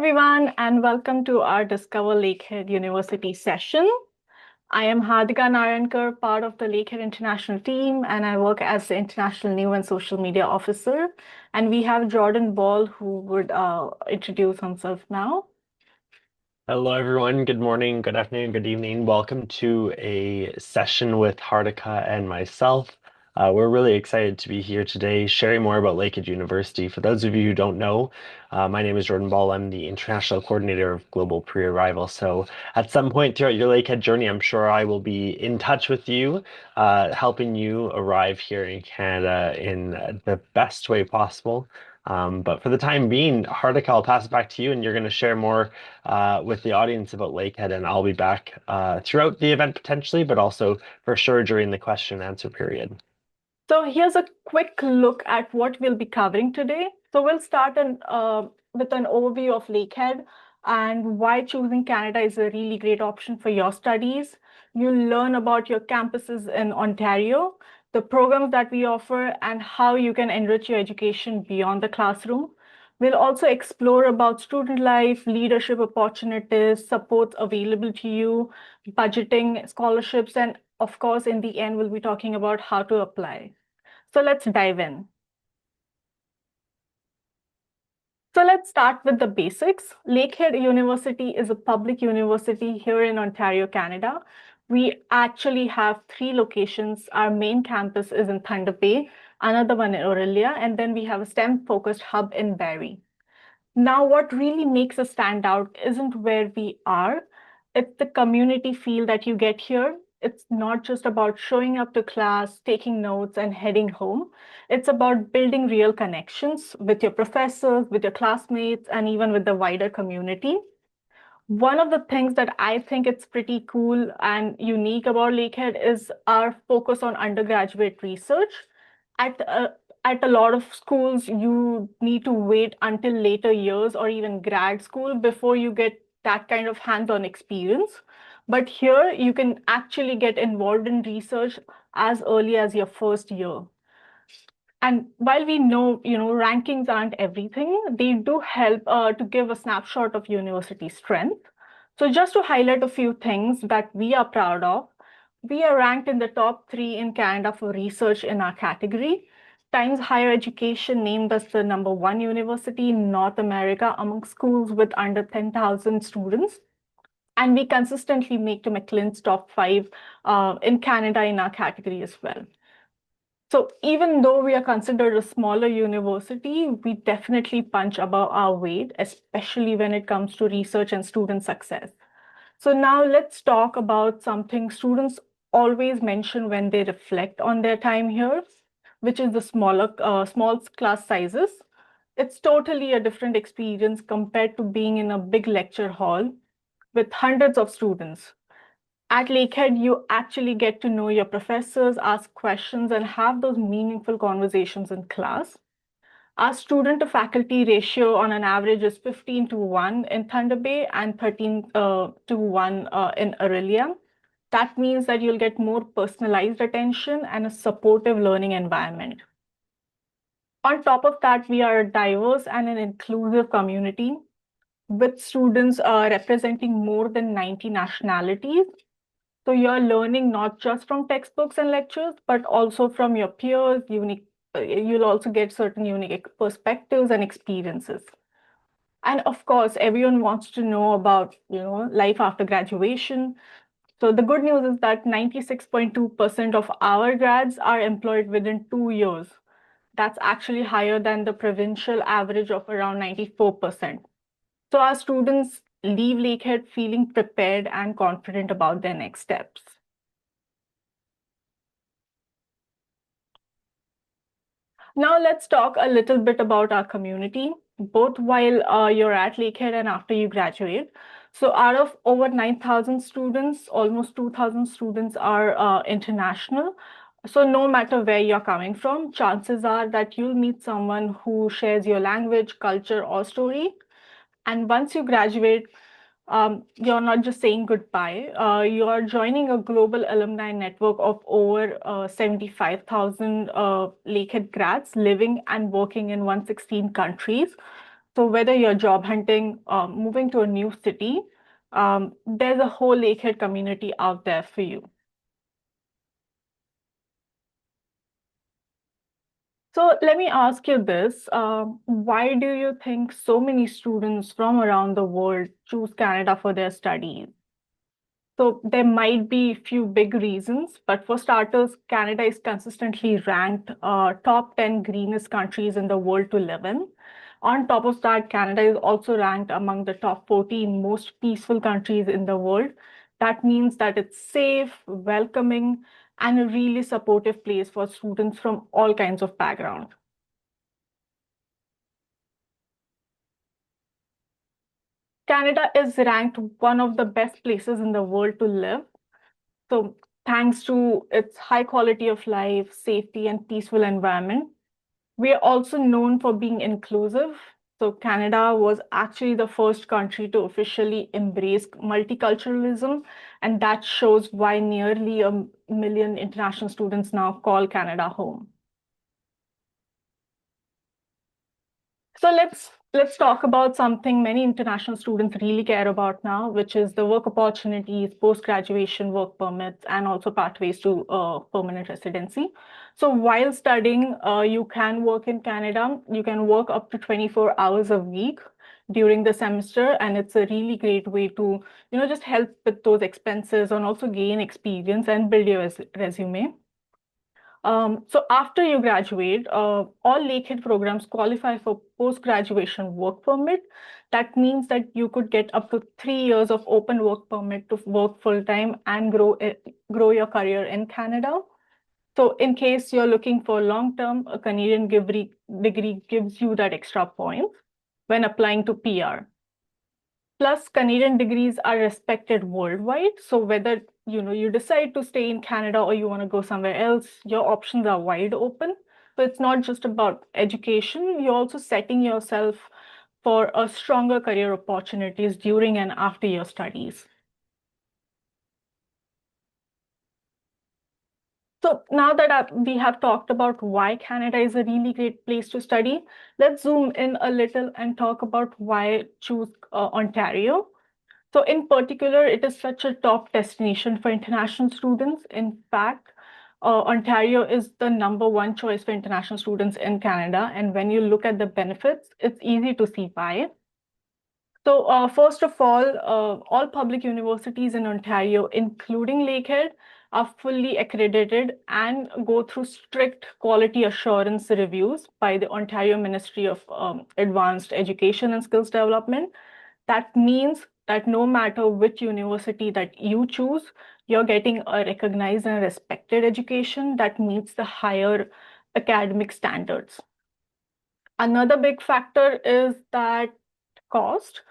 everyone, and welcome to our Discover Lakehead University session. I am Hardika Narayankar, part of the Lakehead International team, and I work as the International New and Social Media Officer. And we have Jordan Ball, who would introduce himself now. Hello, everyone. Good morning, good afternoon, good evening. Welcome to a session with Hardika and myself. We're really excited to be here today, sharing more about Lakehead University. For those of you who don't know, my name is Jordan Ball. I'm the International Coordinator of Global Pre-Arrival. So at some point throughout your Lakehead journey, I'm sure I will be in touch with you, helping you arrive here in Canada in the best way possible. But for the time being, Hardika, I'll pass it back to you, and you're going to share more with the audience about Lakehead, and I'll be back throughout the event potentially, but also for sure during the question and answer period. So here's a quick look at what we'll be covering today. So we'll start with an overview of Lakehead and why choosing Canada is a really great option for your studies. You'll learn about your campuses in Ontario, the programs that we offer, and how you can enrich your education beyond the classroom. We'll also explore about student life, leadership opportunities, supports available to you, budgeting, scholarships, and of course, in the end, we'll be talking about how to apply. So let's dive in. So let's start with the basics. Lakehead University is a public university here in Ontario, Canada. We actually have three locations. Our main campus is in Thunder Bay, another one in Orillia, and then we have a STEM-focused hub in Barrie. Now, what really makes us stand out isn't where we are, it's the community feel that you get here. It's not just about showing up to class, taking notes, and heading home. It's about building real connections with your professors, with your classmates, and even with the wider community. One of the things that I think it's pretty cool and unique about Lakehead is our focus on undergraduate research. At at a lot of schools, you need to wait until later years or even grad school before you get that kind of hands-on experience. But here, you can actually get involved in research as early as your first year. And while we know, rankings aren't everything, they do help to give a snapshot of university strength. So just to highlight a few things that we are proud of, we are ranked in the top 3 in Canada for research in our category. Times Higher Education named us the #1 university in North America among schools with under 10,000 students. And we consistently make to Maclean's top 5 in Canada in our category as well. So even though we are considered a smaller university, we definitely punch above our weight, especially when it comes to research and student success. So now let's talk about something students always mention when they reflect on their time here, which is the small class sizes. It's totally a different experience compared to being in a big lecture hall with hundreds of students. At Lakehead, you actually get to know your professors, ask questions, and have those meaningful conversations in class. Our student to faculty ratio on an average is 15 to 1 in Thunder Bay and 13 to 1 in Orillia. That means that you'll get more personalized attention and a supportive learning environment. On top of that, we are a diverse and an inclusive community with students representing more than 90 nationalities. So you're learning not just from textbooks and lectures, but also from your peers, you'll also get certain unique perspectives and experiences. And of course, everyone wants to know about, life after graduation. So the good news is that 96.2% of our grads are employed within 2 years. That's actually higher than the provincial average of around 94%. So our students leave Lakehead feeling prepared and confident about their next steps. Now let's talk a little bit about our community, both while you're at Lakehead and after you graduate. So out of over 9,000 students, almost 2,000 students are international. So no matter where you're coming from, chances are that you'll meet someone who shares your language, culture, or story. And once you graduate, you're not just saying goodbye. You're joining a global alumni network of over 75,000 Lakehead grads living and working in 116 countries. So whether you're job hunting, moving to a new city, there's a whole Lakehead community out there for you. So let me ask you this. Why do you think so many students from around the world choose Canada for their studies? So there might be a few big reasons, but for starters, Canada is consistently ranked top 10 greenest countries in the world to live in. On top of that, Canada is also ranked among the top 14 most peaceful countries in the world. That means that it's safe, welcoming, and a really supportive place for students from all kinds of backgrounds. Canada is ranked one of the best places in the world to live. So, thanks to its high quality of life, safety, and peaceful environment, we are also known for being inclusive. So, Canada was actually the first country to officially embrace multiculturalism, and that shows why nearly a million international students now call Canada home. So let's talk about something many international students really care about now, which is the work opportunities, post-graduation work permits, and also pathways to permanent residency. So while studying, you can work in Canada. You can work up to 24 hours a week during the semester, and it's a really great way to, just help with those expenses and also gain experience and build your resume. So after you graduate, all Lakehead programs qualify for post-graduation work permit. That means that you could get up to 3 years of open work permit to work full-time and grow your career in Canada. So in case you're looking for long-term, a Canadian degree gives you that extra points when applying to PR. Plus, Canadian degrees are respected worldwide. So whether you decide to stay in Canada or you want to go somewhere else, your options are wide open. So it's not just about education, you're also setting yourself for a stronger career opportunities during and after your studies. So now that we have talked about why Canada is a really great place to study, let's zoom in a little and talk about why choose Ontario. So in particular, it is such a top destination for international students. In fact, Ontario is the number one choice for international students in Canada. And when you look at the benefits, it's easy to see why. So first of all public universities in Ontario, including Lakehead, are fully accredited and go through strict quality assurance reviews by the Ontario Ministry of Advanced Education and Skills Development. That means that no matter which university that you choose, you're getting a recognized and respected education that meets the higher academic standards. Another big factor is that cost.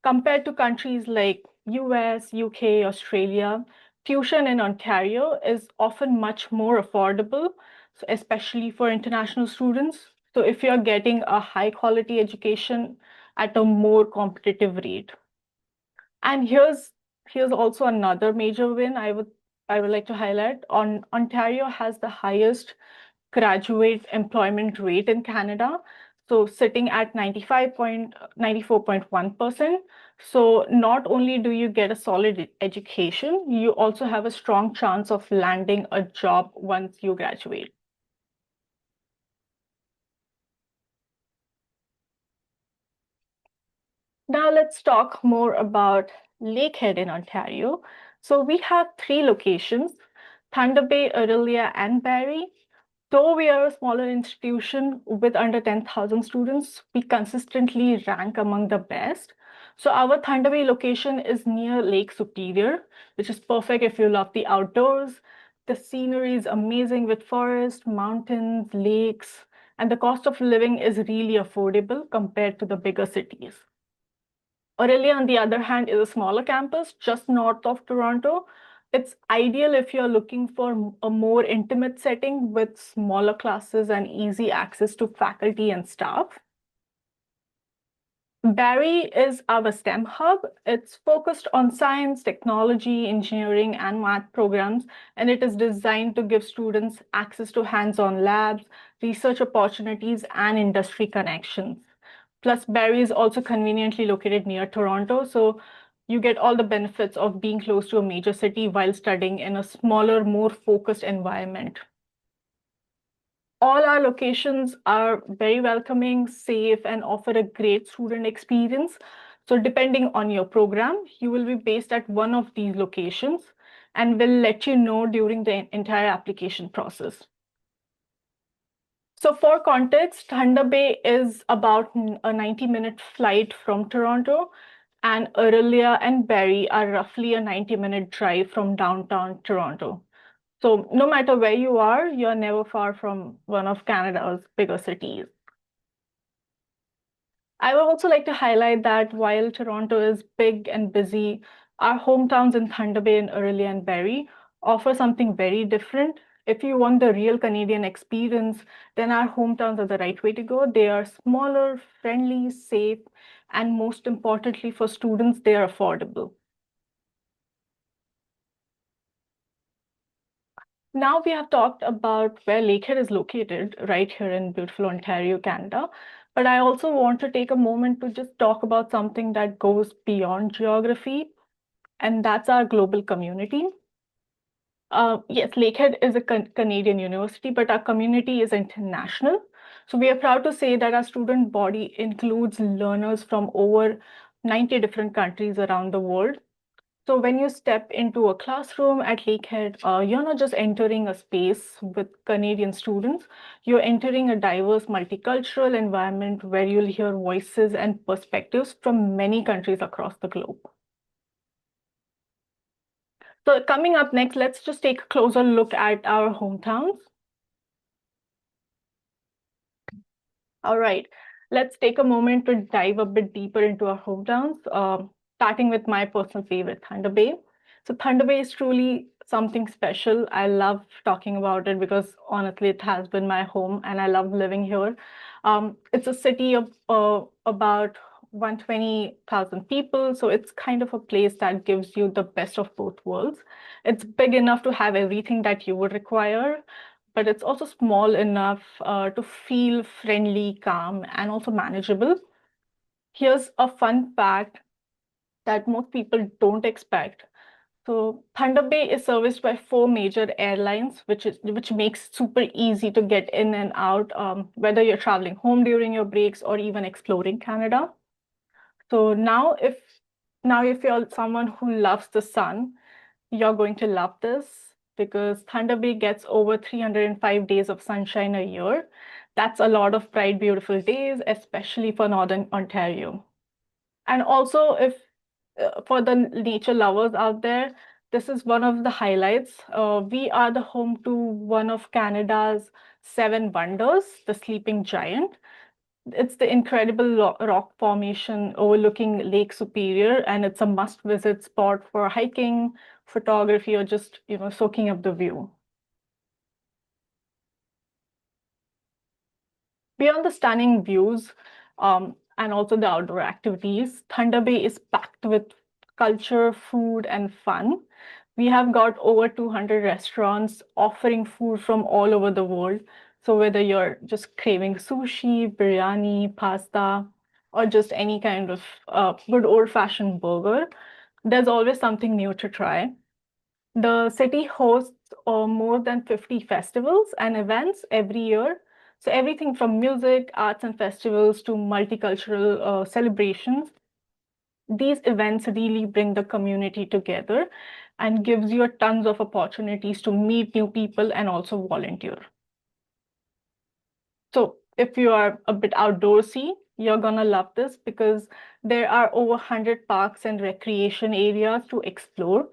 Compared to countries like US, UK, Australia, tuition in Ontario is often much more affordable, so especially for international students. So if you're getting a high quality education at a more competitive rate. And here's also another major win I would like to highlight. Ontario has the highest graduate employment rate in Canada, so sitting at 94.1%. So not only do you get a solid education, you also have a strong chance of landing a job once you graduate. Now let's talk more about Lakehead in Ontario. So we have three locations, Thunder Bay, Orillia, and Barrie. Though we are a smaller institution with under 10,000 students, we consistently rank among the best. So our Thunder Bay location is near Lake Superior, which is perfect if you love the outdoors. The scenery is amazing with forest, mountains, lakes, and the cost of living is really affordable compared to the bigger cities. Orillia, on the other hand, is a smaller campus just north of Toronto. It's ideal if you're looking for a more intimate setting with smaller classes and easy access to faculty and staff. Barrie is our STEM hub. It's focused on science, technology, engineering, and math programs, and it is designed to give students access to hands-on labs, research opportunities, and industry connections. Plus, Barrie is also conveniently located near Toronto, so you get all the benefits of being close to a major city while studying in a smaller, more focused environment. All our locations are very welcoming, safe, and offer a great student experience. So depending on your program, you will be based at one of these locations and will let you know during the entire application process. So for context, Thunder Bay is about a 90-minute flight from Toronto, and Orillia and Barrie are roughly a 90-minute drive from downtown Toronto. So no matter where you are, you're never far from one of Canada's bigger cities. I would also like to highlight that while Toronto is big and busy, our hometowns in Thunder Bay and Orillia and Barrie offer something very different. If you want the real Canadian experience, then our hometowns are the right way to go. They are smaller, friendly, safe, and most importantly for students, they are affordable. Now we have talked about where Lakehead is located, right here in beautiful Ontario, Canada. But I also want to take a moment to just talk about something that goes beyond geography, and that's our global community. Yes, Lakehead is a Canadian university, but our community is international. So we are proud to say that our student body includes learners from over 90 different countries around the world. So when you step into a classroom at Lakehead, you're not just entering a space with Canadian students, you're entering a diverse multicultural environment where you'll hear voices and perspectives from many countries across the globe. So coming up next, let's just take a closer look at our hometowns. All right, let's take a moment to dive a bit deeper into our hometowns, starting with my personal favorite, Thunder Bay. So Thunder Bay is truly something special. I love talking about it because honestly, it has been my home and I love living here. It's a city of about 120,000 people, so it's kind of a place that gives you the best of both worlds. It's big enough to have everything that you would require, but it's also small enough to feel friendly, calm, and also manageable. Here's a fun fact that most people don't expect. So Thunder Bay is serviced by four major airlines, which makes it super easy to get in and out, whether you're traveling home during your breaks or even exploring Canada. So now if you're someone who loves the sun, you're going to love this because Thunder Bay gets over 305 days of sunshine a year. That's a lot of bright, beautiful days, especially for Northern Ontario. And also, if for the nature lovers out there, this is one of the highlights. We are the home to one of Canada's seven wonders, the Sleeping Giant. It's the incredible rock formation overlooking Lake Superior, and it's a must-visit spot for hiking, photography, or just, soaking up the view. Beyond the stunning views, and also the outdoor activities, Thunder Bay is packed with culture, food, and fun. We have got over 200 restaurants offering food from all over the world. So whether you're just craving sushi, biryani, pasta, or just any kind of good old-fashioned burger, there's always something new to try. The city hosts more than 50 festivals and events every year. So everything from music, arts, and festivals to multicultural celebrations. These events really bring the community together and gives you tons of opportunities to meet new people and also volunteer. So if you are a bit outdoorsy, you're gonna love this because there are over 100 parks and recreation areas to explore.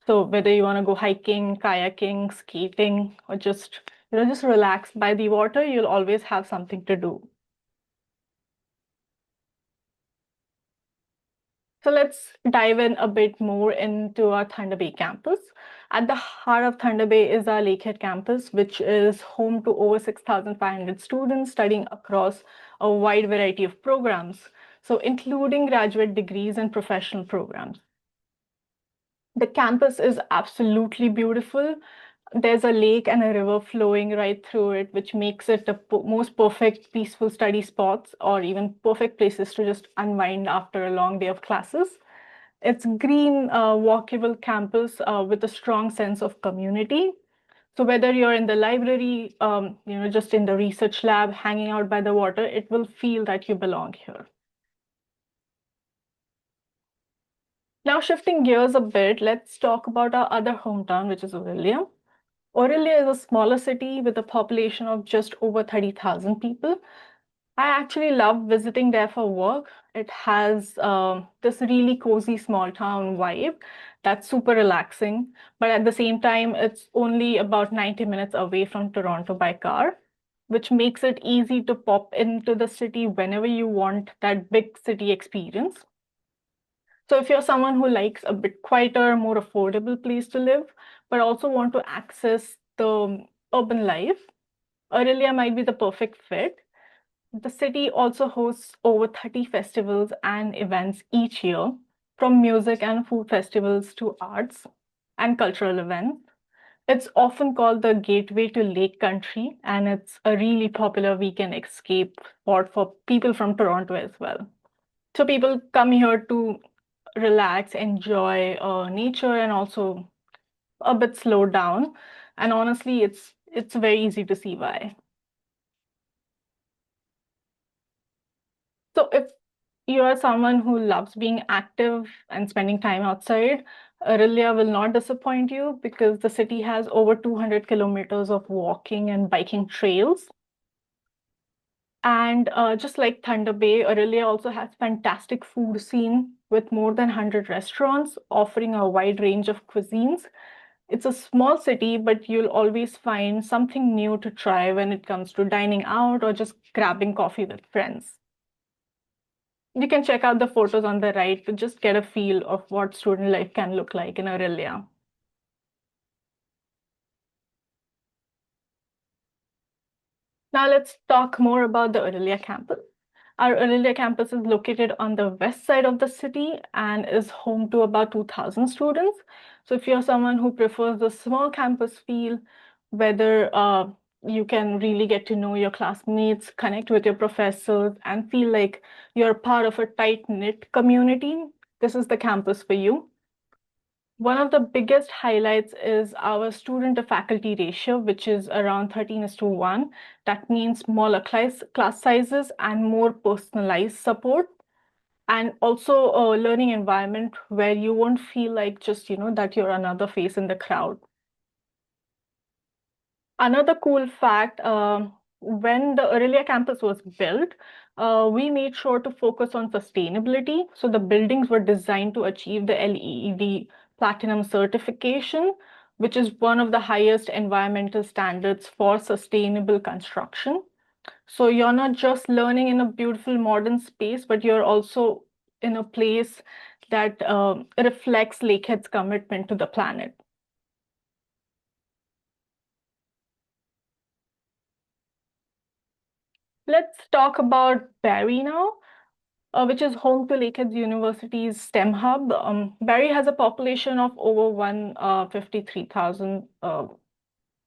So whether you want to go hiking, kayaking, skating, or just relax by the water, you'll always have something to do. So let's dive in a bit more into our Thunder Bay campus. At the heart of Thunder Bay is our Lakehead campus, which is home to over 6,500 students studying across a wide variety of programs, so including graduate degrees and professional programs. The campus is absolutely beautiful. There's a lake and a river flowing right through it, which makes it the most perfect peaceful study spots or even perfect places to just unwind after a long day of classes. It's green, walkable campus with a strong sense of community. So whether you're in the library, just in the research lab, hanging out by the water, it will feel that you belong here. Now shifting gears a bit, let's talk about our other hometown, which is Orillia. Orillia is a smaller city with a population of just over 30,000 people. I actually love visiting there for work. It has this really cozy small town vibe that's super relaxing. But at the same time, it's only about 90 minutes away from Toronto by car, which makes it easy to pop into the city whenever you want that big city experience. So if you're someone who likes a bit quieter, more affordable place to live, but also want to access the urban life, Aurelia might be the perfect fit. The city also hosts over 30 festivals and events each year, from music and food festivals to arts and cultural events. It's often called the gateway to Lake Country, and it's a really popular weekend escape spot for people from Toronto as well. So people come here to relax, enjoy nature, and also a bit slow down. And honestly, it's very easy to see why. So if you are someone who loves being active and spending time outside, Aurelia will not disappoint you because the city has over 200 kilometers of walking and biking trails. And just like Thunder Bay, Aurelia also has fantastic food scene with more than 100 restaurants offering a wide range of cuisines. It's a small city, but you'll always find something new to try when it comes to dining out or just grabbing coffee with friends. You can check out the photos on the right to just get a feel of what student life can look like in Aurelia. Now let's talk more about the Orillia campus. Our Orillia campus is located on the west side of the city and is home to about 2,000 students. So if you're someone who prefers the small campus feel, whether you can really get to know your classmates, connect with your professors, and feel like you're part of a tight-knit community, this is the campus for you. One of the biggest highlights is our student to faculty ratio, which is around 13:1. That means smaller class sizes and more personalized support, and also a learning environment where you won't feel like just, that you're another face in the crowd. Another cool fact, when the Aurelia campus was built, we made sure to focus on sustainability. So the buildings were designed to achieve the LEED Platinum certification, which is one of the highest environmental standards for sustainable construction. So you're not just learning in a beautiful modern space, but you're also in a place that reflects Lakehead's commitment to the planet. Let's talk about Barrie now, which is home to Lakehead University's STEM hub. Barrie has a population of over 153,000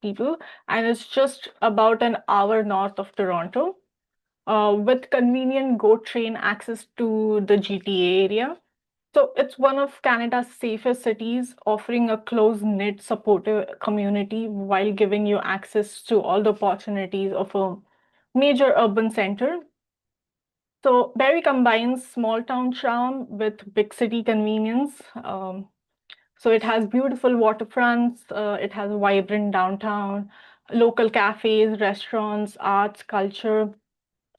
people, and it's just about an hour north of Toronto, with convenient GO train access to the GTA area. So it's one of Canada's safest cities, offering a close-knit, supportive community while giving you access to all the opportunities of a major urban center. So Barrie combines small town charm with big city convenience. So it has beautiful waterfronts, it has a vibrant downtown, local cafes, restaurants, arts, culture,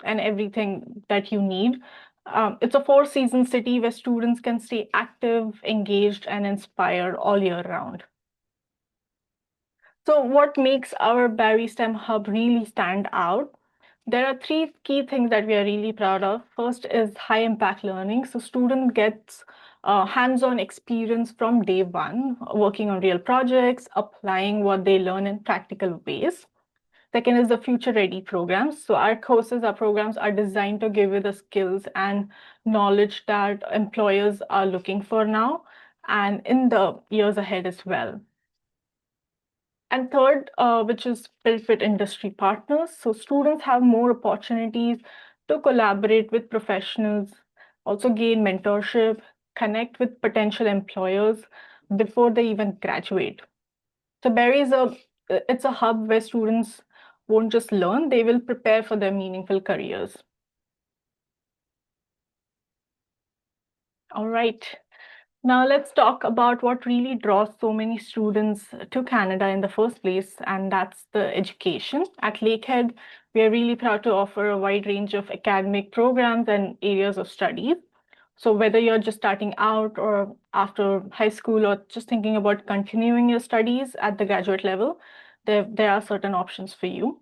and everything that you need. It's a four-season city where students can stay active, engaged, and inspired all year round. So what makes our Barrie STEM Hub really stand out? There are three key things that we are really proud of. First is high impact learning. So student gets hands-on experience from day one, working on real projects, applying what they learn in practical ways. Second is the future ready programs. So our courses, our programs are designed to give you the skills and knowledge that employers are looking for now and in the years ahead as well. And third, which is built with industry partners. So students have more opportunities to collaborate with professionals, also gain mentorship, connect with potential employers before they even graduate. So Barrie is it's a hub where students won't just learn, they will prepare for their meaningful careers. All right. Now let's talk about what really draws so many students to Canada in the first place, and that's the education. At Lakehead, we are really proud to offer a wide range of academic programs and areas of studies. So whether you're just starting out or after high school or just thinking about continuing your studies at the graduate level, there are certain options for you.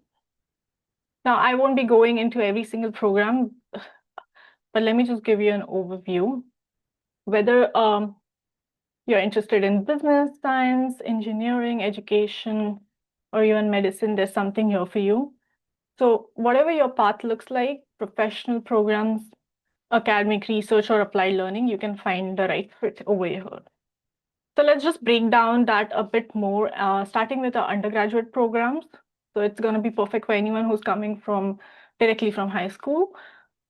Now, I won't be going into every single program, but let me just give you an overview. Whether you're interested in business, science, engineering, education, or even medicine, there's something here for you. So whatever your path looks like, professional programs, academic research, or applied learning, you can find the right fit over here. So let's just break down that a bit more, starting with our undergraduate programs. So it's going to be perfect for anyone who's coming from directly from high school.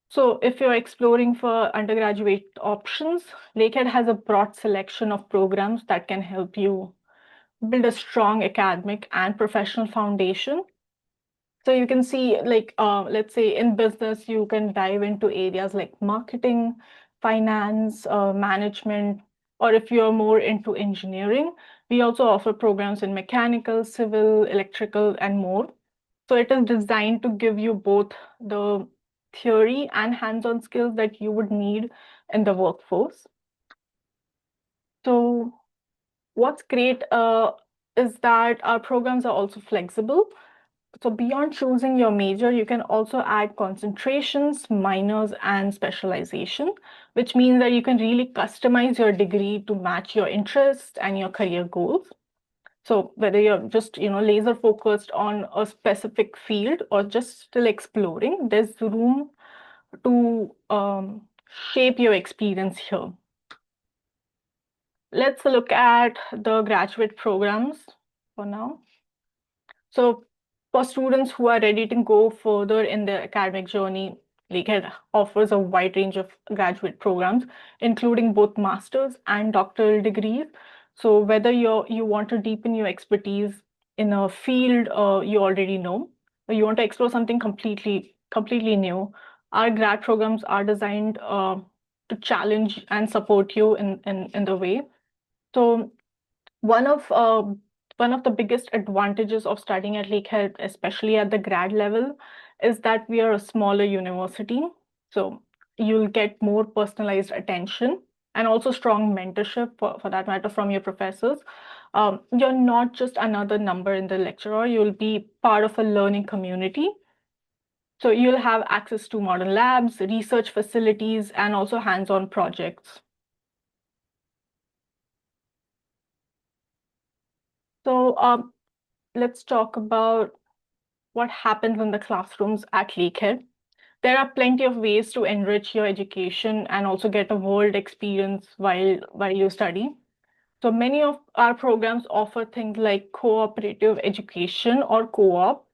So if you're exploring for undergraduate options, Lakehead has a broad selection of programs that can help you build a strong academic and professional foundation. So you can see, like, let's say in business, you can dive into areas like marketing, finance, management, or if you're more into engineering, we also offer programs in mechanical, civil, electrical, and more. So it is designed to give you both the theory and hands-on skills that you would need in the workforce. So what's great is that our programs are also flexible. So beyond choosing your major, you can also add concentrations, minors, and specialization, which means that you can really customize your degree to match your interests and your career goals. So whether you're just, laser focused on a specific field or just still exploring, there's room to shape your experience here. Let's look at the graduate programs for now. So for students who are ready to go further in their academic journey, Lakehead offers a wide range of graduate programs, including both master's and doctoral degrees. So whether you want to deepen your expertise in a field you already know, or you want to explore something completely new, our grad programs are designed to challenge and support you in the way. So one of uh, one of the biggest advantages of studying at Lakehead, especially at the grad level, is that we are a smaller university. So you'll get more personalized attention and also strong mentorship for that matter from your professors. You're not just another number in the lecturer, you'll be part of a learning community. So you'll have access to modern labs, research facilities, and also hands-on projects. So let's talk about what happens in the classrooms at Lakehead. There are plenty of ways to enrich your education and also get a world experience while you study. So many of our programs offer things like cooperative education or co-op,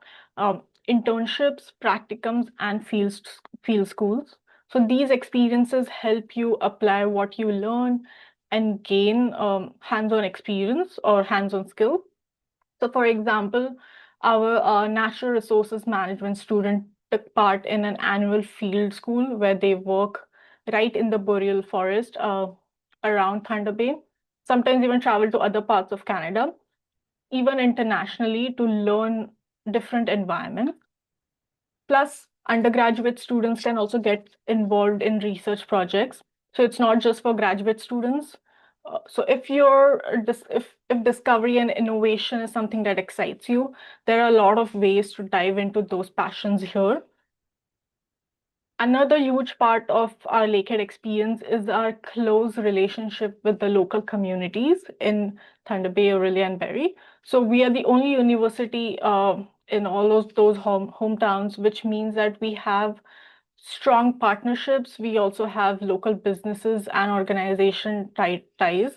internships, practicums, and field schools. So these experiences help you apply what you learn and gain hands-on experience or hands-on skill. So for example, our natural resources management student took part in an annual field school where they work right in the boreal forest around Thunder Bay, sometimes even travel to other parts of Canada, even internationally to learn different environments. Plus, undergraduate students can also get involved in research projects. So it's not just for graduate students. So if discovery and innovation is something that excites you, there are a lot of ways to dive into those passions here. Another huge part of our Lakehead experience is our close relationship with the local communities in Thunder Bay, Orillia, and Barrie. So we are the only university in all of those hometowns, which means that we have strong partnerships. We also have local businesses and organization ties.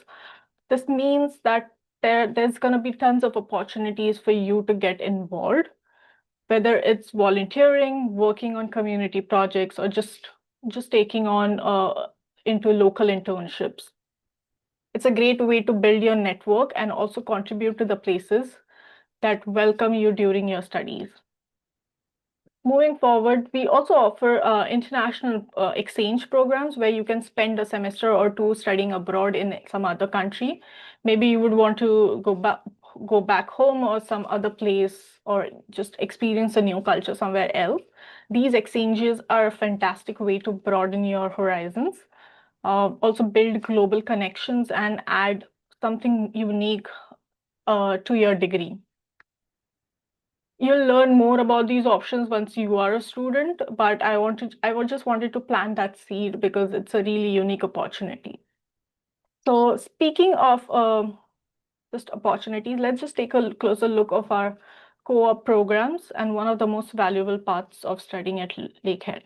This means that there's going to be tons of opportunities for you to get involved, whether it's volunteering, working on community projects, or just taking on into local internships. It's a great way to build your network and also contribute to the places that welcome you during your studies. Moving forward, we also offer international exchange programs where you can spend a semester or two studying abroad in some other country. Maybe you would want to go back home or some other place or just experience a new culture somewhere else. These exchanges are a fantastic way to broaden your horizons, also build global connections and add something unique to your degree. You'll learn more about these options once you are a student, but just wanted to plant that seed because it's a really unique opportunity. So speaking of just opportunities, let's just take a closer look of our co-op programs and one of the most valuable parts of studying at Lakehead.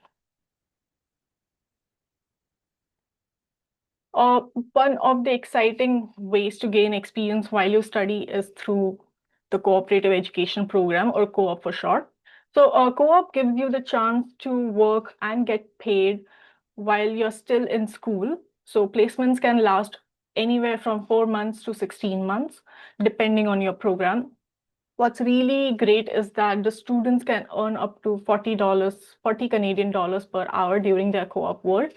One of the exciting ways to gain experience while you study is through the cooperative education program, or co-op for short. So co-op gives you the chance to work and get paid while you're still in school. So placements can last anywhere from 4 months to 16 months, depending on your program. What's really great is that the students can earn up to $40, 40 Canadian dollars per hour during their co-op work.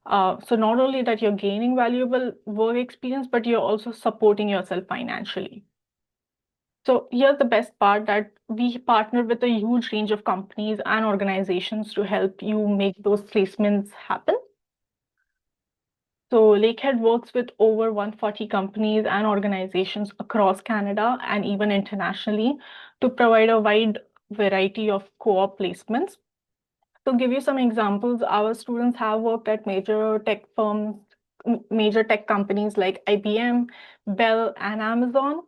So not only that you're gaining valuable work experience, but you're also supporting yourself financially. So here's the best part, that we partner with a huge range of companies and organizations to help you make those placements happen. So Lakehead works with over 140 companies and organizations across Canada and even internationally to provide a wide variety of co-op placements. To give you some examples, our students have worked at major tech firms, major tech companies like IBM, Bell, and Amazon.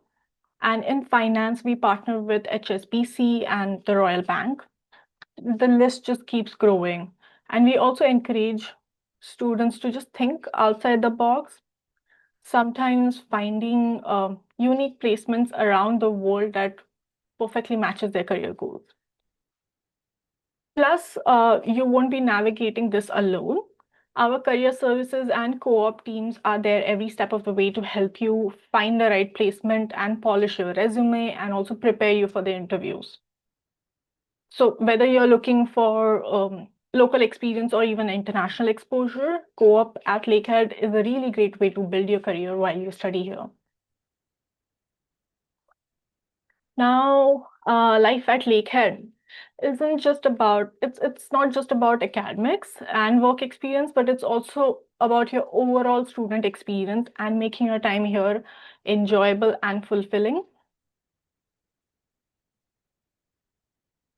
And in finance, we partner with HSBC and the Royal Bank. The list just keeps growing. And we also encourage students to just think outside the box, sometimes finding unique placements around the world that perfectly matches their career goals. Plus, you won't be navigating this alone. Our career services and co-op teams are there every step of the way to help you find the right placement and polish your resume and also prepare you for the interviews. So whether you're looking for local experience or even international exposure, co-op at Lakehead is a really great way to build your career while you study here. Now, life at Lakehead isn't just about it's not just about academics and work experience, but it's also about your overall student experience and making your time here enjoyable and fulfilling.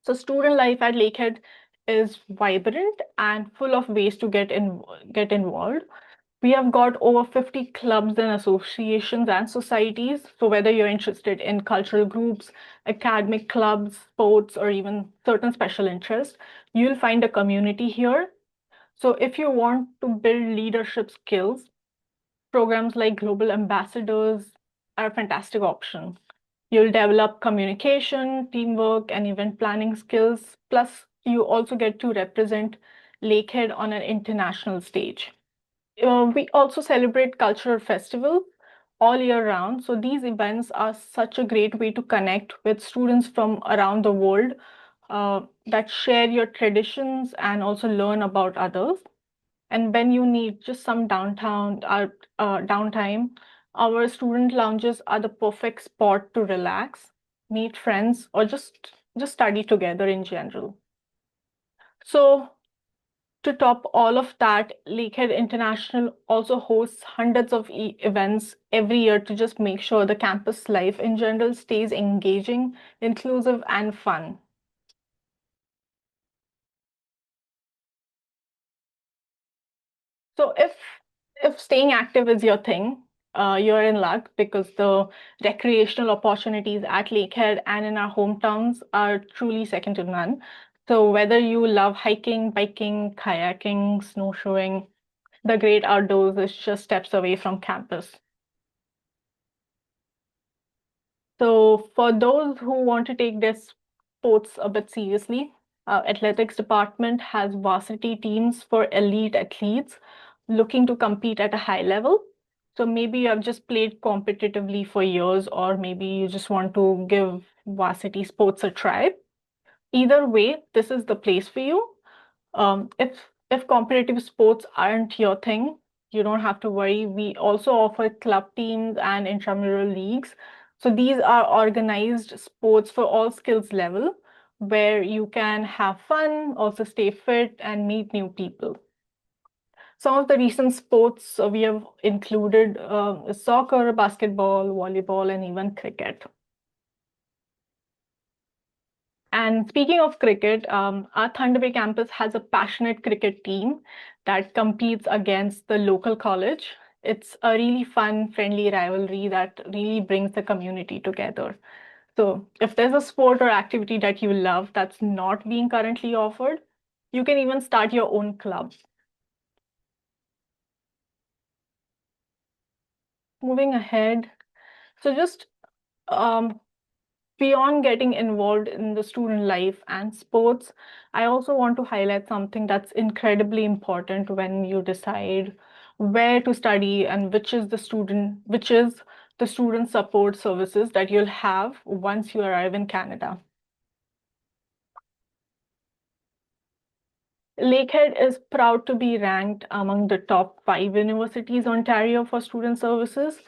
So student life at Lakehead is vibrant and full of ways to get involved. We have got over 50 clubs and associations and societies. So whether you're interested in cultural groups, academic clubs, sports, or even certain special interests, you'll find a community here. So if you want to build leadership skills, programs like Global Ambassadors are a fantastic option. You'll develop communication, teamwork, and event planning skills. Plus, you also get to represent Lakehead on an international stage. We also celebrate cultural festivals all year round. So these events are such a great way to connect with students from around the world that share your traditions and also learn about others. And when you need just some downtime, our student lounges are the perfect spot to relax, meet friends, or just study together in general. So to top all of that, Lakehead International also hosts hundreds of events every year to just make sure the campus life in general stays engaging, inclusive, and fun. So if staying active is your thing, you're in luck because the recreational opportunities at Lakehead and in our hometowns are truly second to none. So whether you love hiking, biking, kayaking, snowshoeing, the great outdoors is just steps away from campus. So for those who want to take their sports a bit seriously, our athletics department has varsity teams for elite athletes looking to compete at a high level. So maybe you have just played competitively for years, or maybe you just want to give varsity sports a try. Either way, this is the place for you. If competitive sports aren't your thing, you don't have to worry. We also offer club teams and intramural leagues. So these are organized sports for all skills level, where you can have fun, also stay fit, and meet new people. Some of the recent sports we have included is soccer, basketball, volleyball, and even cricket. And speaking of cricket, our Thunder Bay campus has a passionate cricket team that competes against the local college. It's a really fun, friendly rivalry that really brings the community together. So, if there's a sport or activity that you love that's not being currently offered, you can even start your own club. Moving ahead, so just um, beyond getting involved in the student life and sports, I also want to highlight something that's incredibly important when you decide where to study and which is the student support services that you'll have once you arrive in Canada. Lakehead is proud to be ranked among the top 5 universities in Ontario for student services,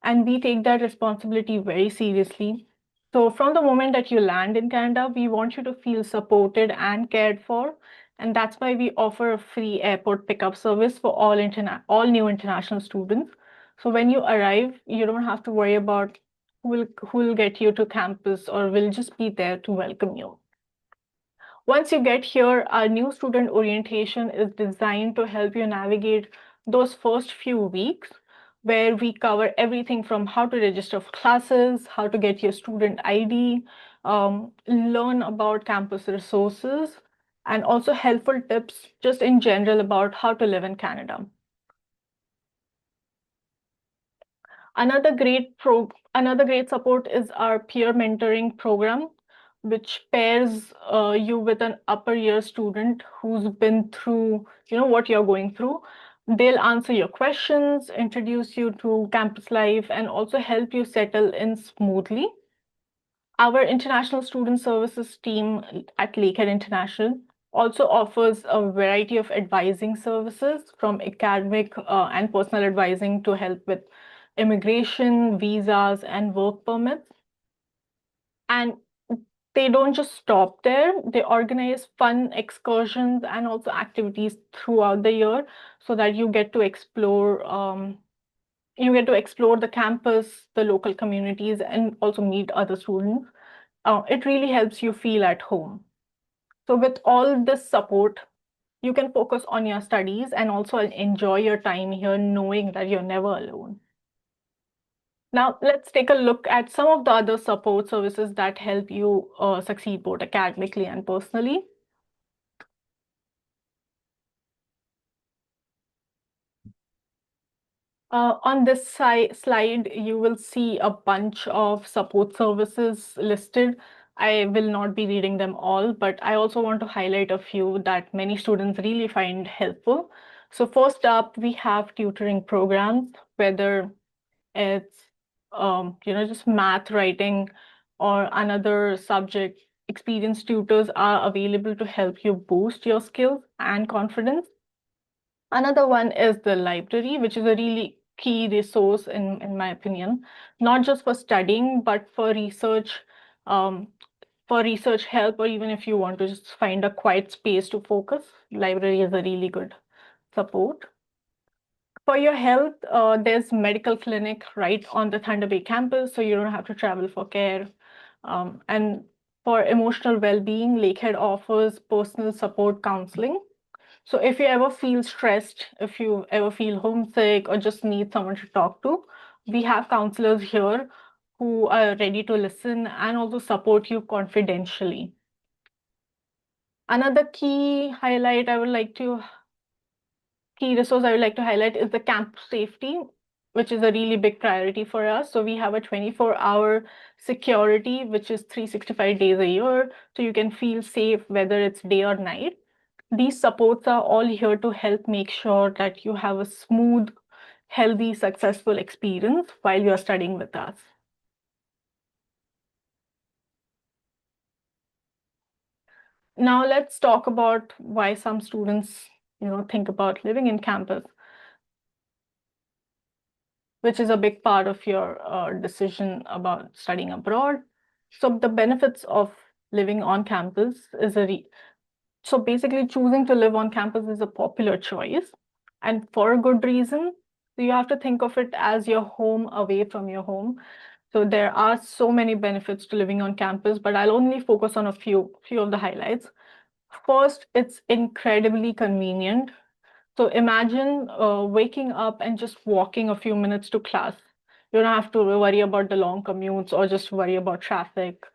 and we take that responsibility very seriously. So, from the moment that you land in Canada, we want you to feel supported and cared for, and that's why we offer a free airport pickup service for all new international students. So, when you arrive, you don't have to worry about who will get you to campus or will just be there to welcome you. Once you get here, our new student orientation is designed to help you navigate those first few weeks, where we cover everything from how to register for classes, how to get your student ID, learn about campus resources, and also helpful tips just in general about how to live in Canada. Another great support is our peer mentoring program, which pairs you with an upper year student who's been through, what you're going through. They'll answer your questions, introduce you to campus life, and also help you settle in smoothly. Our international student services team at Lakehead International also offers a variety of advising services from academic and personal advising to help with immigration, visas, and work permits. And they don't just stop there, they organize fun excursions and also activities throughout the year so that you get to explore the campus, the local communities, and also meet other students. It really helps you feel at home. So, with all this support, you can focus on your studies and also enjoy your time here, knowing that you're never alone. Now, let's take a look at some of the other support services that help you succeed both academically and personally. On this slide, you will see a bunch of support services listed. I will not be reading them all, but I also want to highlight a few that many students really find helpful. So first up, we have tutoring programs, whether it's just math, writing, or another subject. Experienced tutors are available to help you boost your skills and confidence. Another one is the library, which is a really key resource in my opinion, not just for studying, but um, for research help, or even if you want to just find a quiet space to focus, library is a really good support. For your health, there's medical clinic right on the Thunder Bay campus, so you don't have to travel for care. And for emotional well-being, Lakehead offers personal support counseling. So if you ever feel stressed, if you ever feel homesick, or just need someone to talk to, we have counselors here who are ready to listen and also support you confidentially. Another key resource I would like to highlight is the camp safety. which is a really big priority for us. So we have a 24-hour security, which is 365 days a year. So you can feel safe whether it's day or night. These supports are all here to help make sure that you have a smooth, healthy, successful experience while you're studying with us. Now let's talk about why some students, think about living in campus, which is a big part of your decision about studying abroad. So the benefits of living on campus is so basically choosing to live on campus is a popular choice, and for a good reason. So you have to think of it as your home away from your home. So there are so many benefits to living on campus, but I'll only focus on a few of the highlights. First, it's incredibly convenient. So imagine waking up and just walking a few minutes to class. You don't have to worry about the long commutes or just worry about traffic.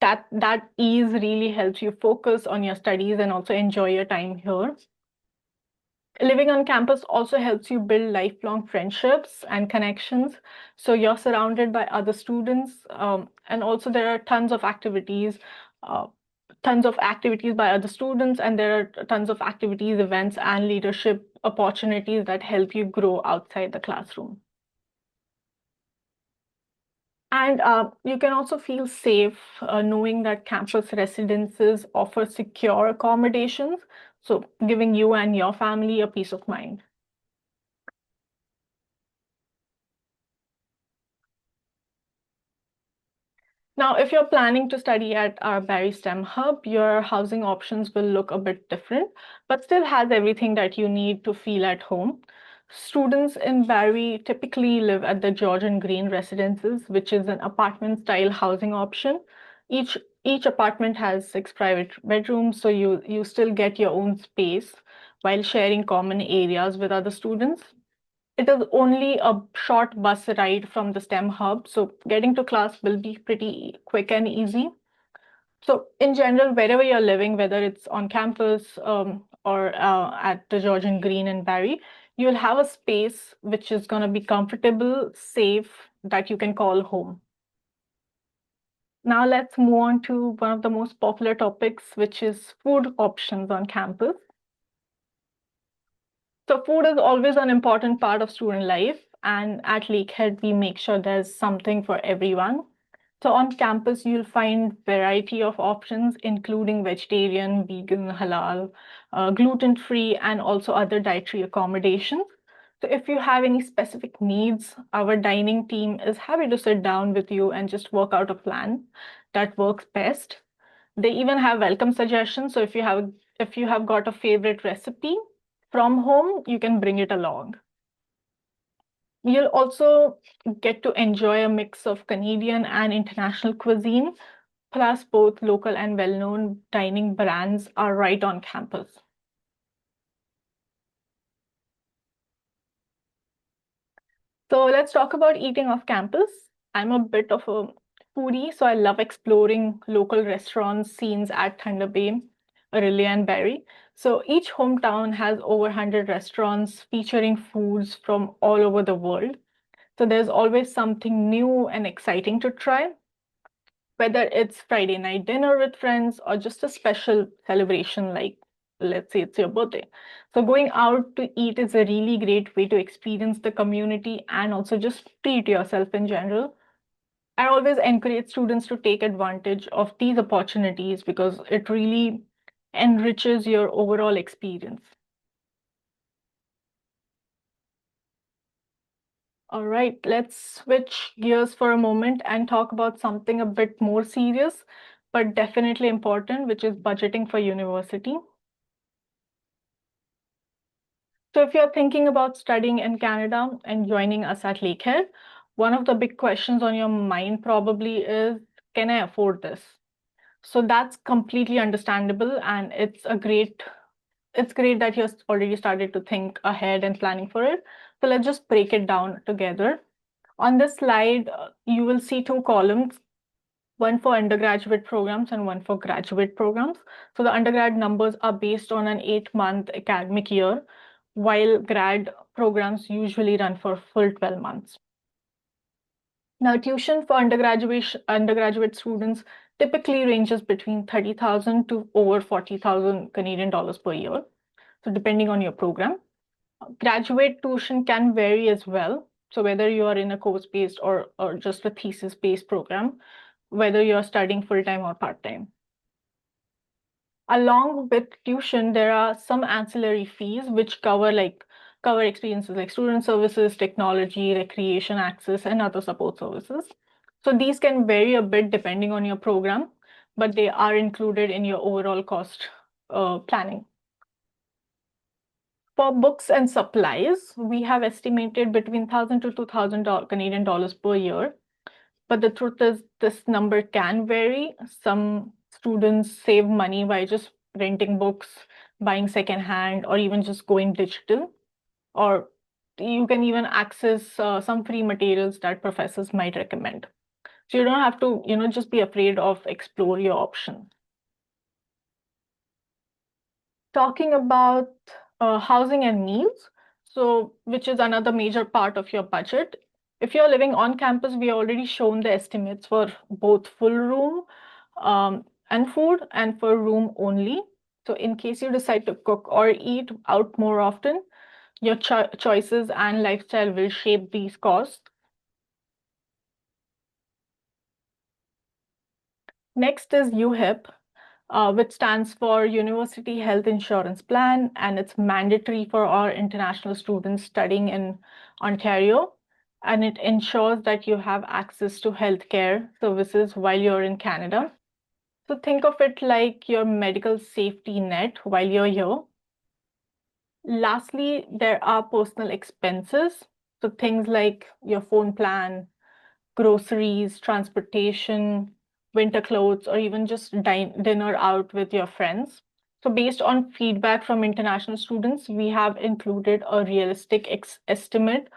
That ease really helps you focus on your studies and also enjoy your time here. Living on campus also helps you build lifelong friendships and connections. So you're surrounded by other students, and also there are uh, tons of activities by other students, and there are tons of activities, events, and leadership opportunities that help you grow outside the classroom. And you can also feel safe knowing that campus residences offer secure accommodations, so giving you and your family a peace of mind. Now, if you're planning to study at our Barrie STEM Hub, your housing options will look a bit different, but still has everything that you need to feel at home. Students in Barrie typically live at the George and Green residences, which is an apartment-style housing option. Each each apartment has 6 private bedrooms, so you still get your own space while sharing common areas with other students. It is only a short bus ride from the STEM hub, so getting to class will be pretty quick and easy. So in general, wherever you're living, whether it's on campus or at the Georgian Green and Barrie, you'll have a space which is going to be comfortable, safe, that you can call home. Now let's move on to one of the most popular topics, which is food options on campus. So food is always an important part of student life, and at Lakehead, we make sure there's something for everyone. So on campus, you'll find variety of options, including vegetarian, vegan, halal, gluten-free, and also other dietary accommodations. So if you have any specific needs, our dining team is happy to sit down with you and just work out a plan that works best. They even have welcome suggestions. So if you have got a favorite recipe from home, you can bring it along. You'll also get to enjoy a mix of Canadian and international cuisine, plus both local and well-known dining brands are right on campus. So let's talk about eating off campus. I'm a bit of a foodie, so I love exploring local restaurant scenes at Thunder Bay, Orillia and Barrie. So each hometown has over 100 restaurants featuring foods from all over the world. So there's always something new and exciting to try, whether it's Friday night dinner with friends or just a special celebration like, let's say it's your birthday. So going out to eat is a really great way to experience the community and also just treat yourself in general. I always encourage students to take advantage of these opportunities because it really enriches your overall experience. All right, let's switch gears for a moment and talk about something a bit more serious, but definitely important, which is budgeting for university. So if you're thinking about studying in Canada and joining us at Lakehead, one of the big questions on your mind probably is, can I afford this? So that's completely understandable, and it's great that you've already started to think ahead and planning for it. So let's just break it down together. On this slide, you will see 2 columns, one for undergraduate programs and one for graduate programs. So the undergrad numbers are based on an 8-month academic year, while grad programs usually run for full 12 months. Now, tuition for undergraduate students typically ranges between 30,000 to over 40,000 Canadian dollars per year. So depending on your program. Graduate tuition can vary as well. So whether you are in a course-based or just a thesis-based program, whether you're studying full-time or part-time. Along with tuition, there are some ancillary fees which cover experiences like student services, technology, recreation access, and other support services. So these can vary a bit depending on your program, but they are included in your overall cost planning. For books and supplies, we have estimated between 1,000 to 2,000 Canadian dollars per year. But the truth is, this number can vary. Some students save money by just renting books, buying secondhand, or even just going digital. Or you can even access some free materials that professors might recommend. So you don't have to, just be afraid of explore your options. Talking about housing and meals, so which is another major part of your budget. If you're living on campus, we already shown the estimates for both full room and food and for room only. So in case you decide to cook or eat out more often, your choices and lifestyle will shape these costs. Next is UHIP, which stands for University Health Insurance Plan, and it's mandatory for our international students studying in Ontario. And it ensures that you have access to healthcare services while you're in Canada. So think of it like your medical safety net while you're here. Lastly, there are personal expenses. So things like your phone plan, groceries, transportation, winter clothes, or even just dinner out with your friends. So based on feedback from international students, we have included a realistic estimate,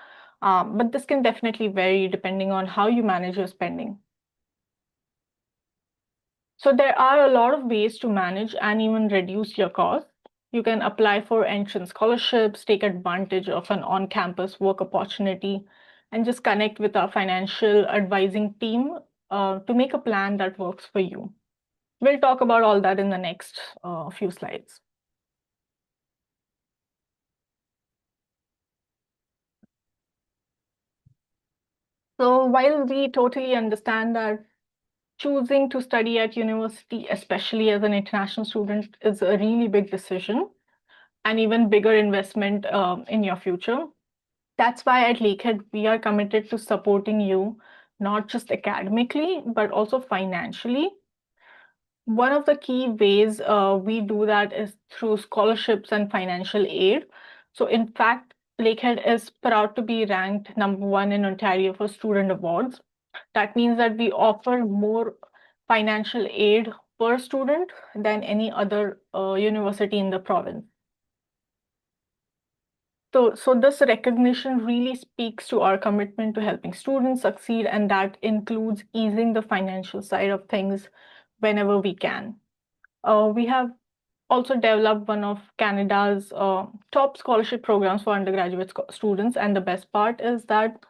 but this can definitely vary depending on how you manage your spending. So there are a lot of ways to manage and even reduce your costs. You can apply for entrance scholarships, take advantage of an on-campus work opportunity, and just connect with our financial advising team to make a plan that works for you. We'll talk about all that in the next few slides. So while we totally understand that choosing to study at university, especially as an international student, is a really big decision and even bigger investment in your future. That's why at Lakehead, we are committed to supporting you, not just academically, but also financially. One of the key ways we do that is through scholarships and financial aid. So in fact, Lakehead is proud to be ranked #1 in Ontario for student awards. That means that we offer more financial aid per student than any other university in the province. So this recognition really speaks to our commitment to helping students succeed, and that includes easing the financial side of things whenever we can. We have also developed one of Canada's top scholarship programs for undergraduate students, and the best part is that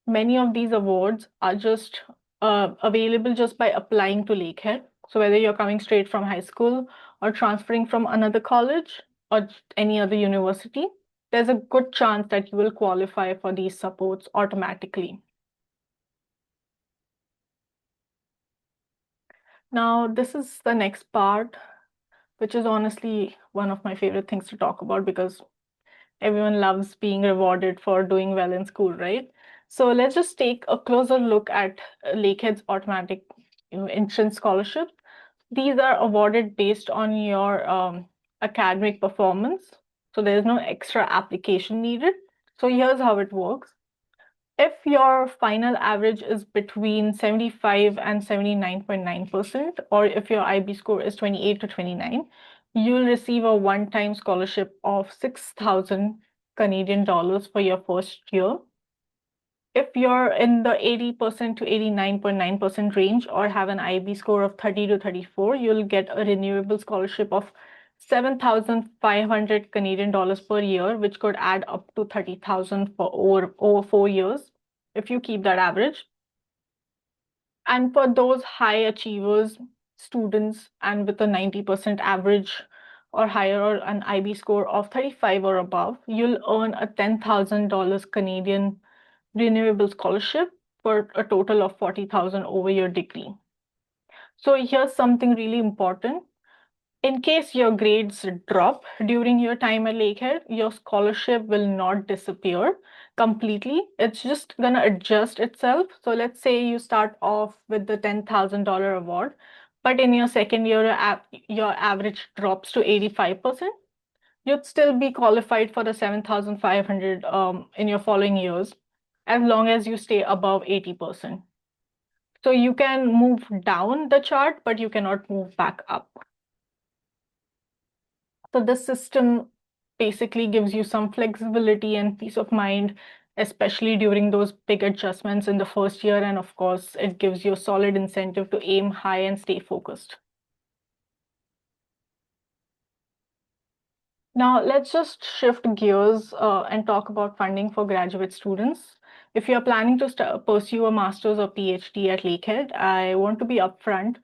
many of these awards are just available just by applying to Lakehead. So whether you're coming straight from high school or transferring from another college or any other university, there's a good chance that you will qualify for these supports automatically. Now, this is the next part, which is honestly one of my favorite things to talk about because everyone loves being rewarded for doing well in school, right? So let's just take a closer look at Lakehead's automatic entrance scholarships. These are awarded based on your academic performance. So there's no extra application needed. So here's how it works. If your final average is between 75 and 79.9%, or if your IB score is 28 to 29, you'll receive a one-time scholarship of 6,000 Canadian dollars for your first year. If you're in the 80% to 89.9% range or have an IB score of 30 to 34, you'll get a renewable scholarship of 7,500 Canadian dollars per year, which could add up to 30,000 for over 4 years if you keep that average. And for those high achievers, students, and with a 90% average or higher or an IB score of 35 or above, you'll earn a $10,000 Canadian renewable scholarship for a total of 40,000 over your degree. So here's something really important. In case your grades drop during your time at Lakehead, your scholarship will not disappear completely. It's just gonna adjust itself. So let's say you start off with the $10,000 award, but in your second year, your average drops to 85%. You'd still be qualified for the 7,500 in your following years, as long as you stay above 80%. So you can move down the chart, but you cannot move back up. So this system basically gives you some flexibility and peace of mind, especially during those big adjustments in the first year. And of course, it gives you a solid incentive to aim high and stay focused. Now, let's just shift gears and talk about funding for graduate students. If you're planning to pursue a master's or PhD at Lakehead, I want to be upfront.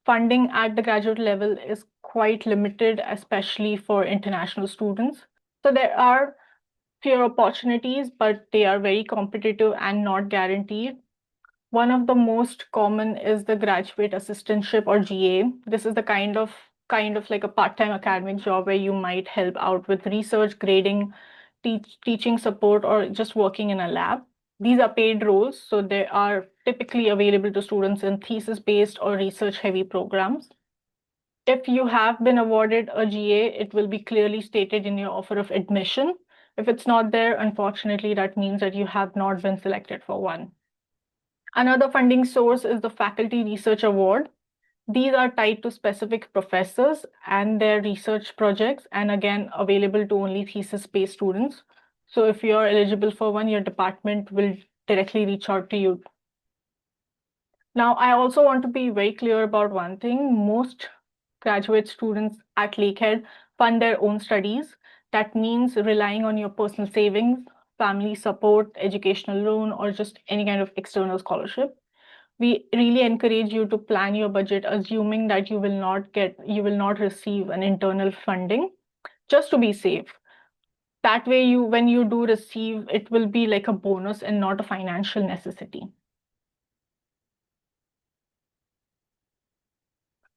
Funding at the graduate level is quite limited, especially for international students. So there are few opportunities, but they are very competitive and not guaranteed. One of the most common is the graduate assistantship or GA. This is the kind of like a part-time academic job where you might help out with research, grading, teaching support, or just working in a lab. These are paid roles, so they are typically available to students in thesis-based or research-heavy programs. If you have been awarded a GA, it will be clearly stated in your offer of admission. If it's not there, unfortunately, that means that you have not been selected for one. Another funding source is the Faculty Research Award. These are tied to specific professors and their research projects, and again, available to only thesis-based students. So if you're eligible for one, your department will directly reach out to you. Now, I also want to be very clear about one thing. Most graduate students at Lakehead fund their own studies. That means relying on your personal savings, family support, educational loan, or just any kind of external scholarship. We really encourage you to plan your budget, assuming that you will not receive an internal funding, just to be safe. That way, when you do receive, it will be like a bonus and not a financial necessity.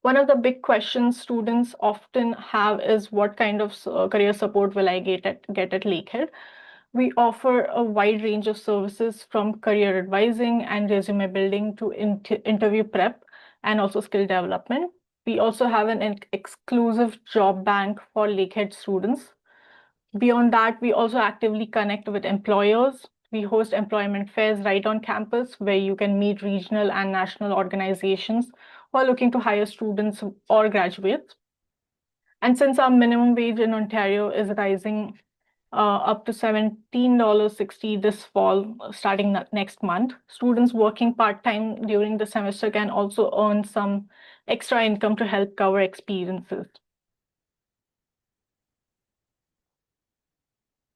One of the big questions students often have is what kind of career support will I get at Lakehead? We offer a wide range of services from career advising and resume building to interview prep and also skill development. We also have an exclusive job bank for Lakehead students. Beyond that, we also actively connect with employers. We host employment fairs right on campus where you can meet regional and national organizations who are looking to hire students or graduates. And since our minimum wage in Ontario is rising up to $17.60 this fall, starting next month, students working part-time during the semester can also earn some extra income to help cover expenses.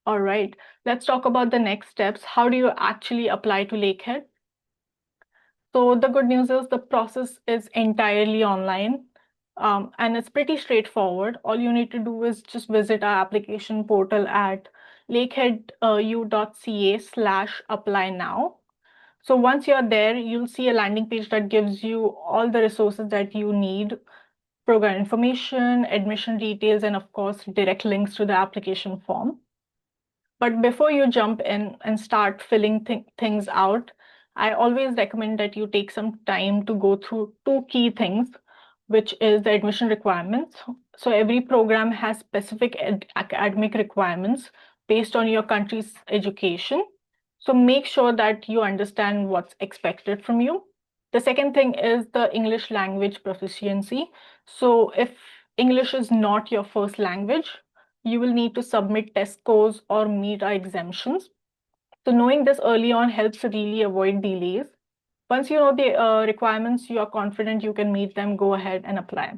All right, let's talk about the next steps. How do you actually apply to Lakehead? So the good news is the process is entirely online, and it's pretty straightforward. All you need to do is just visit our application portal at lakeheadu.ca/apply now. So once you're there, you'll see a landing page that gives you all the resources that you need, program information, admission details, and of course, direct links to the application form. But before you jump in and start filling things out, I always recommend that you take some time to go through two key things, which is the admission requirements. So every program has specific academic requirements based on your country's education. So make sure that you understand what's expected from you. The second thing is the English language proficiency. So if English is not your first language, you will need to submit test scores or meet our exemptions. So knowing this early on helps really avoid delays. Once you know the requirements, you are confident you can meet them, go ahead and apply.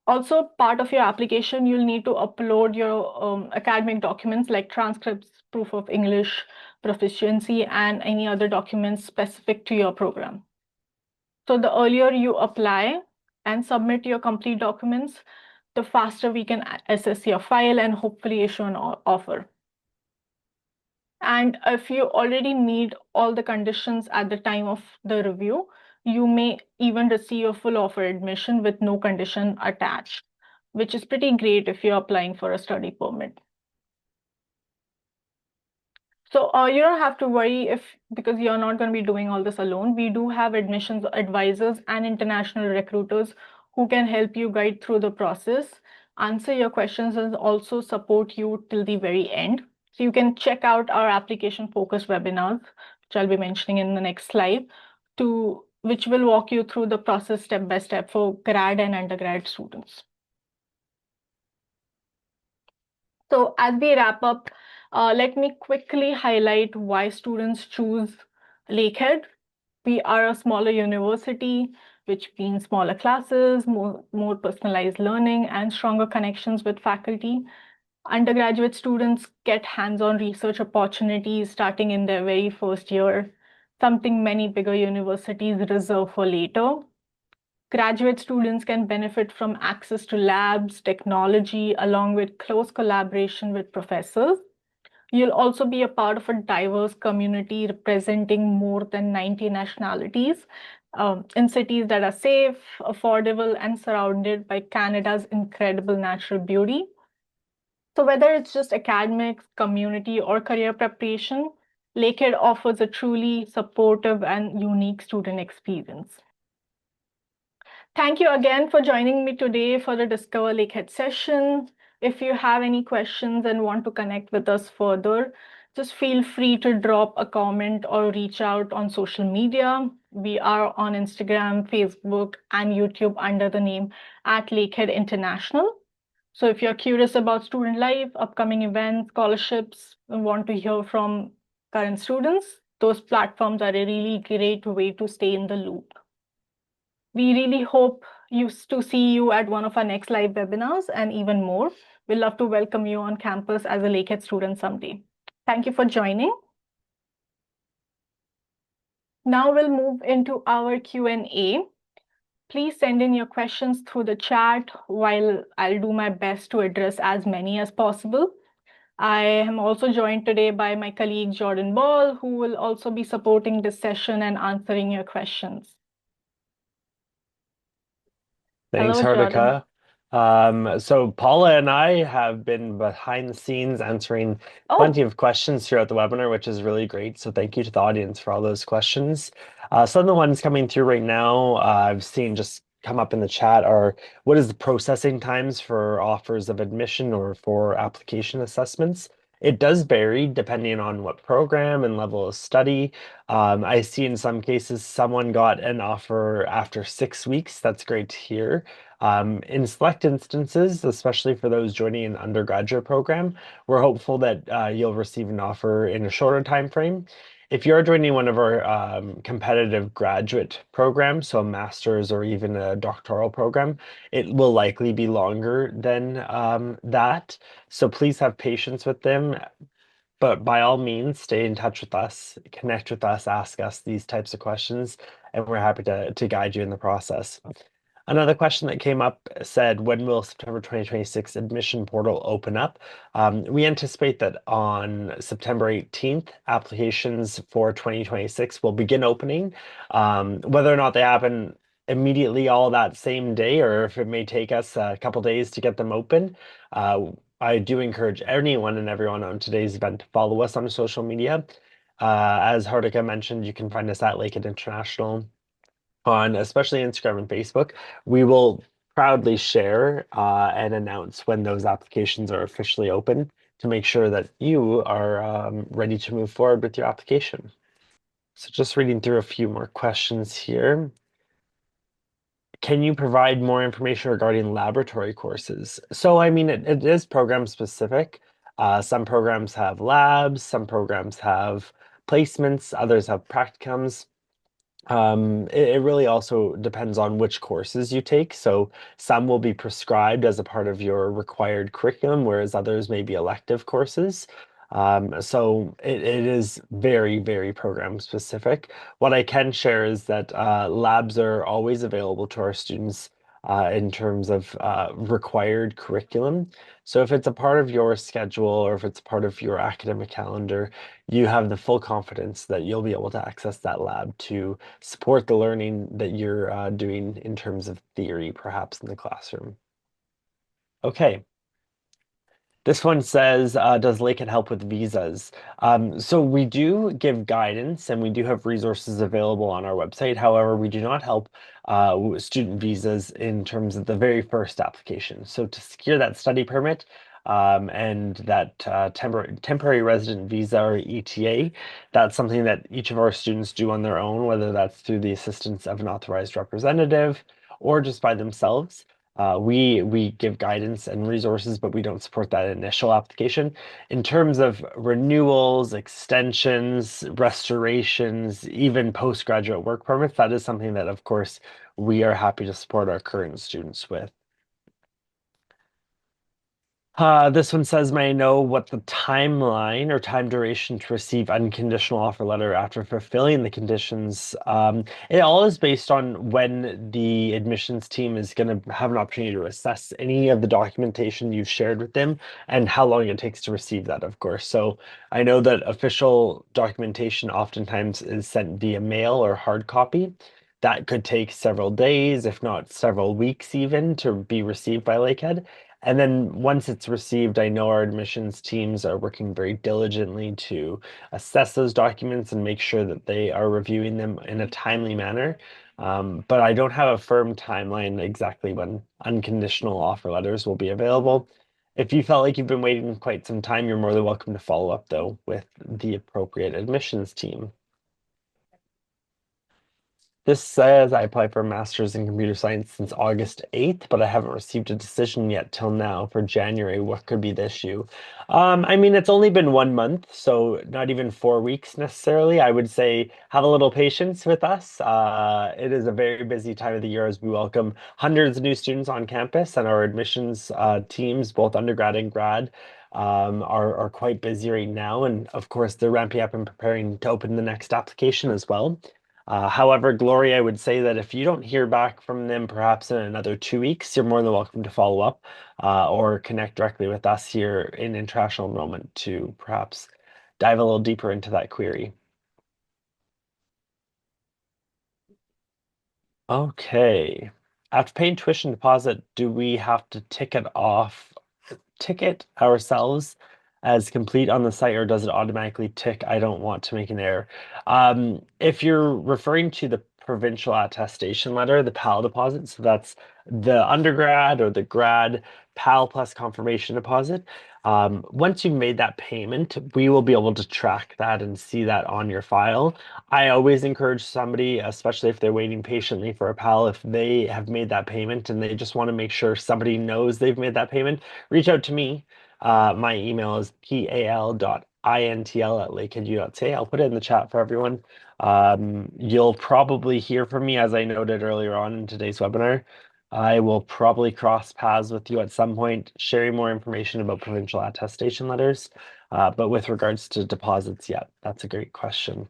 Also, part of your application, you'll need to upload your academic documents like transcripts, proof of English proficiency, and any other documents specific to your program. So the earlier you apply and submit your complete documents, the faster we can assess your file and hopefully issue an offer. And if you already meet all the conditions at the time of the review, you may even receive a full offer admission with no condition attached, which is pretty great if you're applying for a study permit. So you don't have to worry because you're not going to be doing all this alone. We do have admissions advisors and international recruiters who can help you guide through the process, answer your questions, and also support you till the very end. So you can check out our application focused webinars, which I'll be mentioning in the next slide, which will walk you through the process step by step for grad and undergrad students. So as we wrap up, let me quickly highlight why students choose Lakehead. We are a smaller university, which means smaller classes, more personalized learning, and stronger connections with faculty. Undergraduate students get hands-on research opportunities starting in their very first year, something many bigger universities reserve for later. Graduate students can benefit from access to labs, technology, along with close collaboration with professors. You'll also be a part of a diverse community representing more than 90 nationalities in cities that are safe, affordable, and surrounded by Canada's incredible natural beauty. So, whether it's just academics, community, or career preparation, Lakehead offers a truly supportive and unique student experience. Thank you again for joining me today for the Discover Lakehead session. If you have any questions and want to connect with us further, just feel free to drop a comment or reach out on social media. We are on Instagram, Facebook, and YouTube under the name at Lakehead International. So if you're curious about student life, upcoming events, scholarships, and want to hear from current students, those platforms are a really great way to stay in the loop. We really hope to see you at one of our next live webinars and even more. We'd love to welcome you on campus as a Lakehead student someday. Thank you for joining. Now we'll move into our Q&A. Please send in your questions through the chat while I'll do my best to address as many as possible. I am also joined today by my colleague Jordan Ball, who will also be supporting this session and answering your questions. Thanks, Hello, Jordan. Hardika. So Paula and I have been behind the scenes answering plenty Oh, of questions throughout the webinar, which is really great. So thank you to the audience for all those questions. Some of the ones coming through right now, I've seen just come up in the chat are, what is the processing times for offers of admission or for application assessments? It does vary depending on what program and level of study. I see in some cases someone got an offer after 6 weeks. That's great to hear. In select instances, especially for those joining an undergraduate program, we're hopeful that you'll receive an offer in a shorter time frame. If you're joining one of our competitive graduate programs, so a master's or even a doctoral program, it will likely be longer than that. So please have patience with them. But by all means, stay in touch with us, connect with us, ask us these types of questions, and we're happy to guide you in the process. Another question that came up said, when will September 2026 admission portal open up? We anticipate that on September 18th, applications for 2026 will begin opening. Whether or not they happen immediately all that same day, or if it may take us a couple days to get them open, I do encourage anyone and everyone on today's event to follow us on social media. As Hardika mentioned, you can find us at Lakehead International on especially Instagram and Facebook. We will proudly share and announce when those applications are officially open to make sure that you are ready to move forward with your application. So just reading through a few more questions here. Can you provide more information regarding laboratory courses? So, I mean, it is program specific. Some programs have labs, some programs have placements, others have practicums. It really also depends on which courses you take. So some will be prescribed as a part of your required curriculum, whereas others may be elective courses. So it is very, very program specific. What I can share is that labs are always available to our students in terms of required curriculum. So if it's a part of your schedule or if it's part of your academic calendar, you have the full confidence that you'll be able to access that lab to support the learning that you're doing in terms of theory, perhaps in the classroom. Okay. This one says, does Lakehead help with visas? So we do give guidance and we do have resources available on our website. However, we do not help with student visas in terms of the very first application. So to secure that study permit and that temporary resident visa or ETA, that's something that each of our students do on their own, whether that's through the assistance of an authorized representative or just by themselves. We give guidance and resources, but we don't support that initial application. In terms of renewals, extensions, restorations, even postgraduate work permits, that is something that, of course, we are happy to support our current students with. This one says, may I know what the timeline or time duration to receive unconditional offer letter after fulfilling the conditions? It all is based on when the admissions team is going to have an opportunity to assess any of the documentation you've shared with them and how long it takes to receive that, of course. So I know that official documentation oftentimes is sent via mail or hard copy. That could take several days, if not several weeks even, to be received by Lakehead. And then once it's received, I know our admissions teams are working very diligently to assess those documents and make sure that they are reviewing them in a timely manner. But I don't have a firm timeline exactly when unconditional offer letters will be available. If you felt like you've been waiting quite some time, you're more than welcome to follow up though with the appropriate admissions team. This says I applied for a master's in computer science since August 8th, but I haven't received a decision yet till now for January. What could be the issue? I mean, it's only been 1 month, so not even 4 weeks necessarily. I would say have a little patience with us. It is a very busy time of the year as we welcome hundreds of new students on campus, and our admissions teams, both undergrad and grad, are quite busy right now. And of course, they're ramping up and preparing to open the next application as well. However, Glory, I would say that if you don't hear back from them perhaps in another 2 weeks, you're more than welcome to follow up or connect directly with us here in International Enrollment to perhaps dive a little deeper into that query. Okay. After paying tuition deposit, do we have to ticket ourselves as complete on the site, or does it automatically tick, I don't want to make an error? If you're referring to the provincial attestation letter, the PAL deposit, so that's the undergrad or the grad PAL plus confirmation deposit. Once you've made that payment, we will be able to track that and see that on your file. I always encourage somebody, especially if they're waiting patiently for a PAL, if they have made that payment and they just want to make sure somebody knows they've made that payment, reach out to me. My email is pal.intl@lakeheadu.ca. I'll put it in the chat for everyone. You'll probably hear from me, as I noted earlier on in today's webinar. I will probably cross paths with you at some point, sharing more information about provincial attestation letters. But with regards to deposits, yeah, that's a great question.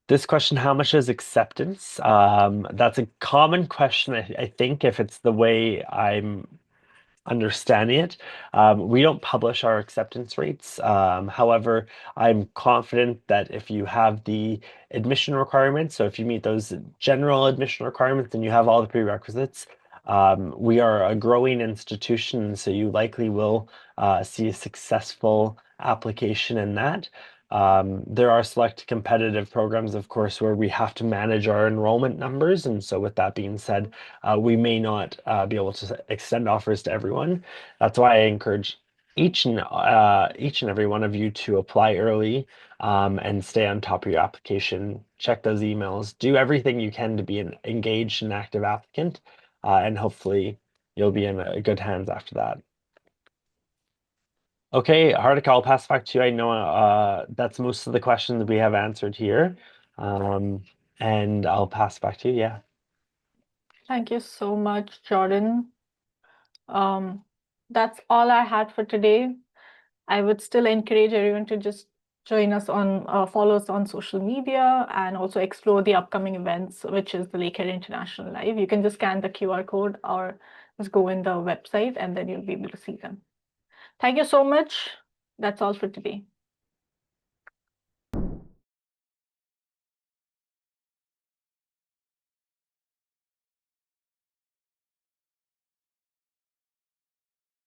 This question, how much is acceptance? That's a common question, I think, if it's the way I'm understanding it. We don't publish our acceptance rates. However, I'm confident that if you have the admission requirements, so if you meet those general admission requirements and you have all the prerequisites, we are a growing institution, so you likely will see a successful application in that. There are select competitive programs, of course, where we have to manage our enrollment numbers. And so, with that being said, we may not be able to extend offers to everyone. That's why I encourage each and every one of you to apply early and stay on top of your application. Check those emails. Do everything you can to be an engaged and active applicant, and hopefully you'll be in good hands after that. Okay, Hardik, I'll pass back to you. I know that's most of the questions we have answered here. And I'll pass back to you. Yeah. Thank you so much, Jordan. That's all I had for today. I would still encourage everyone to just join us on, follow us on social media and also explore the upcoming events, which is the Lakehead International Live. You can just scan the QR code or just go in the website and then you'll be able to see them. Thank you so much. That's all for today.